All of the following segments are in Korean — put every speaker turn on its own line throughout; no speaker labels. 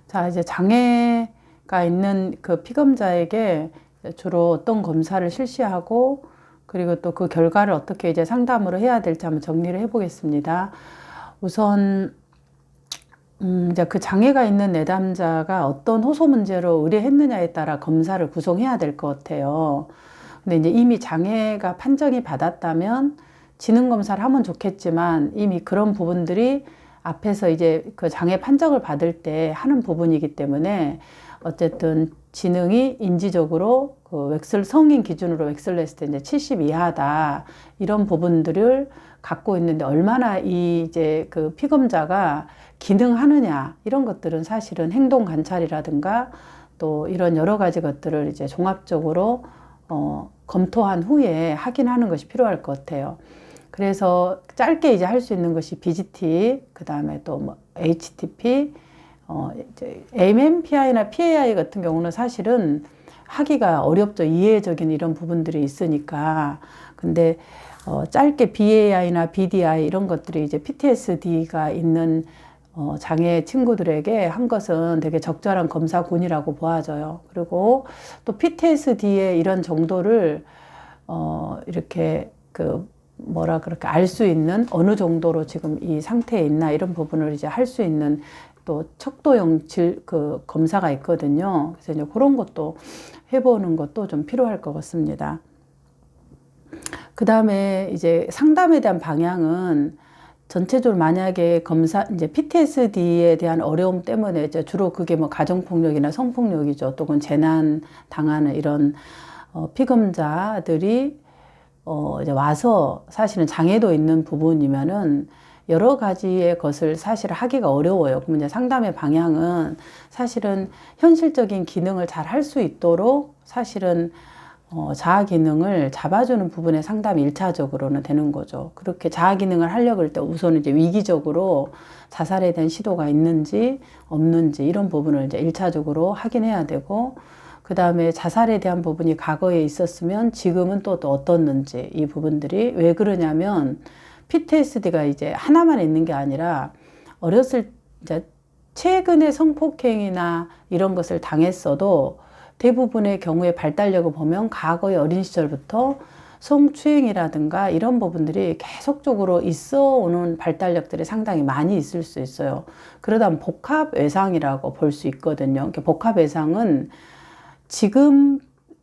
자, 이제 장애가 있는 그 피검자에게 주로 어떤 검사를 실시하고 그리고 또 그 결과를 어떻게 이제 상담으로 해야 될지 한번 정리를 해보겠습니다. 우선 이제 그 장애가 있는 내담자가 어떤 호소 문제로 의뢰했느냐에 따라 검사를 구성해야 될 것 같아요. 근데 이제 이미 장애가 판정이 받았다면 지능검사를 하면 좋겠지만 이미 그런 부분들이 앞에서 이제 그 장애 판정을 받을 때 하는 부분이기 때문에 어쨌든 지능이 인지적으로 그 웩슬 성인 기준으로 웩슬 냈을 때 이제 70 이하다 이런 부분들을 갖고 있는데 얼마나 이 이제 그 피검자가 기능하느냐 이런 것들은 사실은 행동 관찰이라든가 또 이런 여러 가지 것들을 이제 종합적으로 검토한 후에 확인하는 것이 필요할 것 같아요. 그래서 짧게 이제 할 수 있는 것이 BGT, 그 다음에 또 뭐 HTP, 이제 MMPI나 PAI 같은 경우는 사실은 하기가 어렵죠. 이해적인 이런 부분들이 있으니까. 근데 짧게 BAI나 BDI 이런 것들이 이제 PTSD가 있는 장애 친구들에게 한 것은 되게 적절한 검사군이라고 보아져요. 그리고 또 PTSD의 이런 정도를 이렇게 그렇게 알 수 있는 어느 정도로 지금 이 상태에 있나 이런 부분을 이제 할 수 있는 또 척도형 그 검사가 있거든요. 그래서 이제 그런 것도 해보는 것도 좀 필요할 것 같습니다. 그 다음에 이제 상담에 대한 방향은 전체적으로 만약에 이제 PTSD에 대한 어려움 때문에 이제 주로 그게 뭐 가정폭력이나 성폭력이죠. 또는 재난 당하는 이런 피검자들이 이제 와서 사실은 장애도 있는 부분이면은 여러 가지의 것을 사실 하기가 어려워요. 그러면 이제 상담의 방향은 사실은 현실적인 기능을 잘 할 수 있도록 사실은 자아 기능을 잡아주는 부분의 상담이 1차적으로는 되는 거죠. 그렇게 자아 기능을 하려고 할 때 우선 이제 위기적으로 자살에 대한 시도가 있는지 없는지 이런 부분을 이제 1차적으로 확인해야 되고 그 다음에 자살에 대한 부분이 과거에 있었으면 지금은 또 어떻는지 이 부분들이 왜 그러냐면 PTSD가 이제 하나만 있는 게 아니라 이제 최근에 성폭행이나 이런 것을 당했어도 대부분의 경우에 발달력을 보면 과거의 어린 시절부터 성추행이라든가 이런 부분들이 계속적으로 있어 오는 발달력들이 상당히 많이 있을 수 있어요. 그러다 보면 복합 외상이라고 볼 수 있거든요. 복합 외상은 지금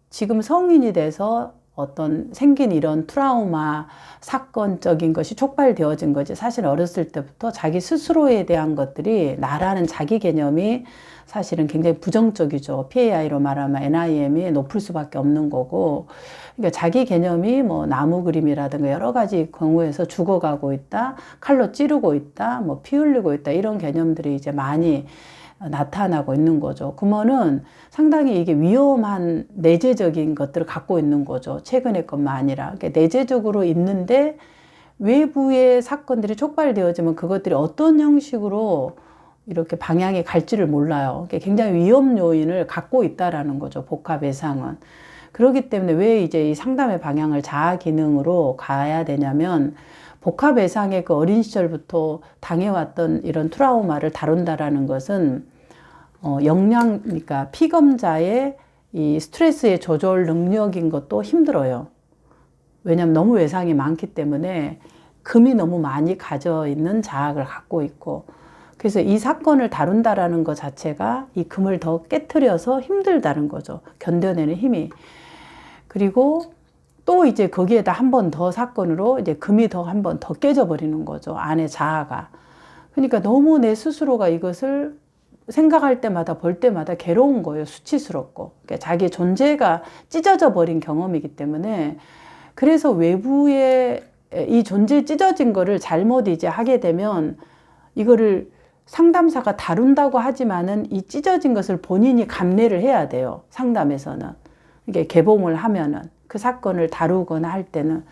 성인이 돼서 어떤 생긴 이런 트라우마 사건적인 것이 촉발되어진 거지. 사실 어렸을 때부터 자기 스스로에 대한 것들이 나라는 자기 개념이 사실은 굉장히 부정적이죠. PAI로 말하면 NIM이 높을 수밖에 없는 거고. 그러니까 자기 개념이 뭐 나무 그림이라든가 여러 가지 경우에서 죽어가고 있다, 칼로 찌르고 있다, 뭐 피 흘리고 있다 이런 개념들이 이제 많이 나타나고 있는 거죠. 그러면은 상당히 이게 위험한 내재적인 것들을 갖고 있는 거죠. 최근의 것만 아니라. 그러니까 내재적으로 있는데 외부의 사건들이 촉발되어지면 그것들이 어떤 형식으로 이렇게 방향이 갈지를 몰라요. 그러니까 굉장히 위험 요인을 갖고 있다라는 거죠. 복합 외상은. 그렇기 때문에 왜 이제 이 상담의 방향을 자아 기능으로 가야 되냐면 복합 외상의 그 어린 시절부터 당해왔던 이런 트라우마를 다룬다라는 것은 그러니까 피검자의 이 스트레스의 조절 능력인 것도 힘들어요. 왜냐하면 너무 외상이 많기 때문에 금이 너무 많이 가져 있는 자학을 갖고 있고 그래서 이 사건을 다룬다라는 것 자체가 이 금을 더 깨트려서 힘들다는 거죠. 견뎌내는 힘이. 그리고 또 이제 거기에다 한 번 더 사건으로 이제 금이 더 한 번 더 깨져버리는 거죠. 안에 자아가. 그러니까 너무 내 스스로가 이것을 생각할 때마다 볼 때마다 괴로운 거예요. 수치스럽고. 그러니까 자기 존재가 찢어져 버린 경험이기 때문에 그래서 외부의 이 존재 찢어진 거를 잘못 이제 하게 되면 이거를 상담사가 다룬다고 하지만은 이 찢어진 것을 본인이 감내를 해야 돼요. 상담에서는. 이게 개봉을 하면은. 그 사건을 다루거나 할 때는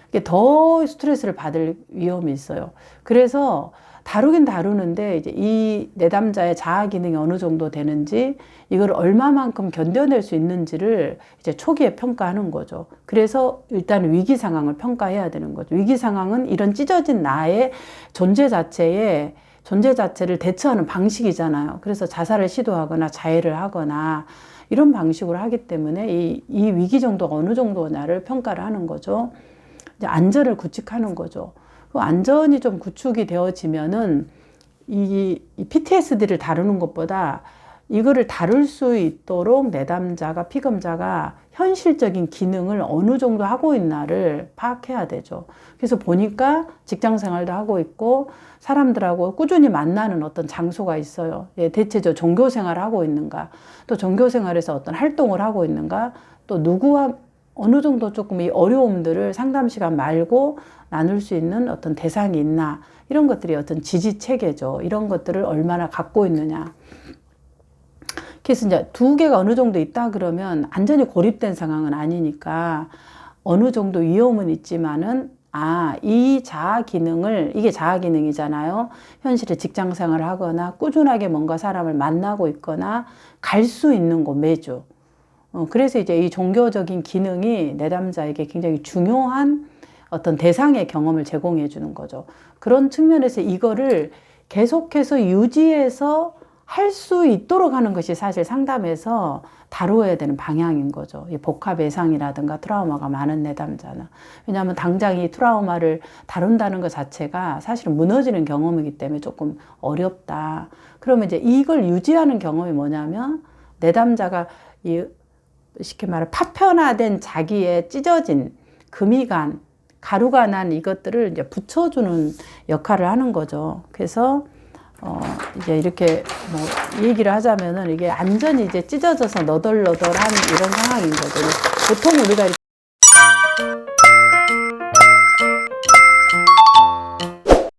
이게 더 스트레스를 받을 위험이 있어요. 그래서 다루긴 다루는데 이제 이 내담자의 자아 기능이 어느 정도 되는지 이걸 얼마만큼 견뎌낼 수 있는지를 이제 초기에 평가하는 거죠. 그래서 일단 위기 상황을 평가해야 되는 거죠. 위기 상황은 이런 찢어진 나의 존재 자체에 존재 자체를 대처하는 방식이잖아요. 그래서 자살을 시도하거나 자해를 하거나 이런 방식으로 하기 때문에 이 위기 정도가 어느 정도냐를 평가를 하는 거죠. 이제 안전을 구축하는 거죠. 그 안전이 좀 구축이 되어지면은 이 PTSD를 다루는 것보다 이거를 다룰 수 있도록 내담자가, 피검자가 현실적인 기능을 어느 정도 하고 있나를 파악해야 되죠. 그래서 보니까 직장 생활도 하고 있고 사람들하고 꾸준히 만나는 어떤 장소가 있어요. 예, 대체적 종교 생활을 하고 있는가, 또 종교 생활에서 어떤 활동을 하고 있는가, 또 누구와 어느 정도 조금 이 어려움들을 상담 시간 말고 나눌 수 있는 어떤 대상이 있나, 이런 것들이 어떤 지지 체계죠. 이런 것들을 얼마나 갖고 있느냐. 그래서 이제 두 개가 어느 정도 있다 그러면 완전히 고립된 상황은 아니니까 어느 정도 위험은 있지만은 이 자아 기능을, 이게 자아 기능이잖아요. 현실에 직장 생활을 하거나 꾸준하게 뭔가 사람을 만나고 있거나 갈 수 있는 곳 매주. 그래서 이제 이 종교적인 기능이 내담자에게 굉장히 중요한 어떤 대상의 경험을 제공해 주는 거죠. 그런 측면에서 이거를 계속해서 유지해서 할 수 있도록 하는 것이 사실 상담에서 다루어야 되는 방향인 거죠. 이 복합 예상이라든가 트라우마가 많은 내담자는. 왜냐하면 당장 이 트라우마를 다룬다는 것 자체가 사실은 무너지는 경험이기 때문에 조금 어렵다. 그러면 이제 이걸 유지하는 경험이 뭐냐면 내담자가 쉽게 말해 파편화된 자기의 찢어진 금이 가루가 난 이것들을 이제 붙여주는 역할을 하는 거죠. 그래서 이제 이렇게 뭐 얘기를 하자면은 이게 완전히 이제 찢어져서 너덜너덜한 이런 상황인 거죠. 보통 우리가 이렇게